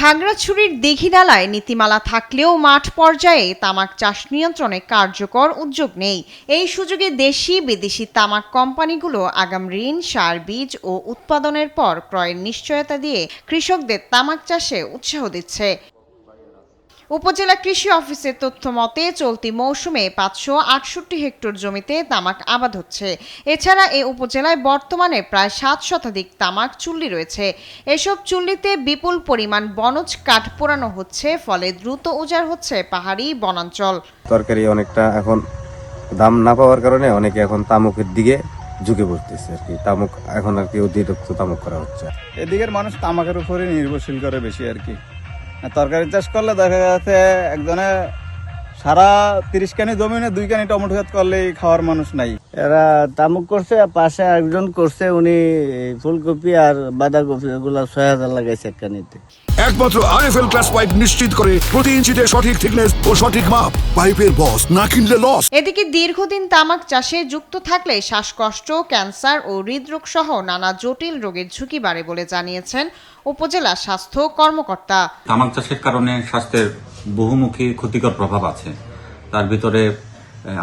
খাগড়াছড়ির দীঘিনালায় নীতিমালা থাকলেও মাঠ পর্যায়ে তামাক চাষ নিয়ন্ত্রণে কার্যকর উদ্যোগ নেই। এই সুযোগে দেশি বিদেশি তামাক কোম্পানিগুলো আগাম ঋণ, সার, বীজ ও উৎপাদনের পর ক্রয়ের নিশ্চয়তা দিয়ে কৃষকদের তামাক চাষে উৎসাহ দিচ্ছে। উপজেলা কৃষি অফিসের তথ্য মতে চলতি মৌসুমে 568 হেক্টর জমিতে তামাক আবাদ হচ্ছে। এছাড়া এ উপজেলায় বর্তমানে প্রায় 7 শতাধিক তামাক চুল্লি রয়েছে। এসব চুল্লিতে বিপুল পরিমাণ বনজ কাঠ পোড়ানো হচ্ছে, ফলে দ্রুত উজাড় হচ্ছে পাহাড়ি বনাঞ্চল। তরকারি অনেকটা এখন দাম না পাওয়ার কারণে অনেকে এখন তামাকের দিকে ঝুঁকে পড়তেছে আর কি। তামাক এখন আর কি অতিরিক্ত তামাক করা হচ্ছে। এদিকের মানুষ তামাকের উপরে নির্ভরশীল করে বেশি আর কি। তরকারি চাষ করলে দেখা যাচ্ছে একজনে সারা 30 কানি জমিনে 2 কানি টমেটো ক্ষেত করলেই খাওয়ার মানুষ নাই। এরা তামুক করছে, পাশে একজন করছে উনি ফুলকপি আর বাঁধাকপি ওগুলা 6000 লাগাইছে এক কানিতে। একমাত্র আরএফএল ক্লাস পাইপ নিশ্চিত করে প্রতি ইঞ্চিতে সঠিক থিকনেস ও সঠিক মাপ। পাইপের বস, না কিনলে লস। এদিকে দীর্ঘদিন তামাক চাষে যুক্ত থাকলে শ্বাসকষ্ট, ক্যান্সার ও হৃদরোগ সহ নানা জটিল রোগের ঝুঁকি বাড়ে বলে জানিয়েছেন উপজেলা স্বাস্থ্য কর্মকর্তা। তামাক চাষের কারণে স্বাস্থ্যের বহুমুখী ক্ষতিকর প্রভাব আছে। তার ভিতরে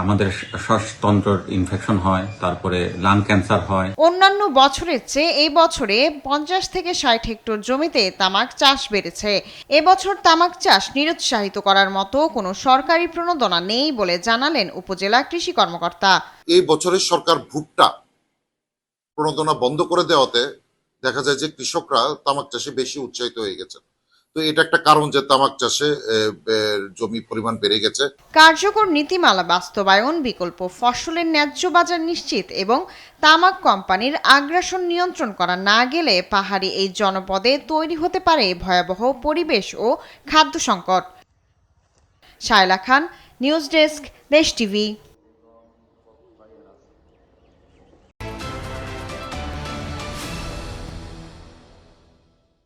আমাদের শ্বাসতন্ত্রের ইনফেকশন হয়, তারপরে লাং ক্যান্সার হয়। অন্যান্য বছরের চেয়ে এই বছরে 50 থেকে 60 হেক্টর জমিতে তামাক চাষ বেড়েছে। এবছর তামাক চাষ নিরুৎসাহিত করার মতো কোনো সরকারি প্রণোদনা নেই বলে জানালেন উপজেলা কৃষি কর্মকর্তা। এই বছরের সরকার ভুট্টা প্রণোদনা বন্ধ করে দেওয়াতে দেখা যায় যে কৃষকরা তামাক চাষে বেশি উৎসাহিত হয়ে গেছে। তো এটা একটা কারণ যে তামাক চাষে জমি পরিমাণ বেড়ে গেছে। কার্যকর নীতিমালা বাস্তবায়ন, বিকল্প ফসলের ন্যায্য বাজার নিশ্চিত এবং তামাক কোম্পানির আগ্রাসন নিয়ন্ত্রণ করা না গেলে পাহাড়ি এই জনপদে তৈরি হতে পারে ভয়াবহ পরিবেশ ও খাদ্য সংকট। শায়লা খান, নিউজ ডেস্ক, দেশ টিভি।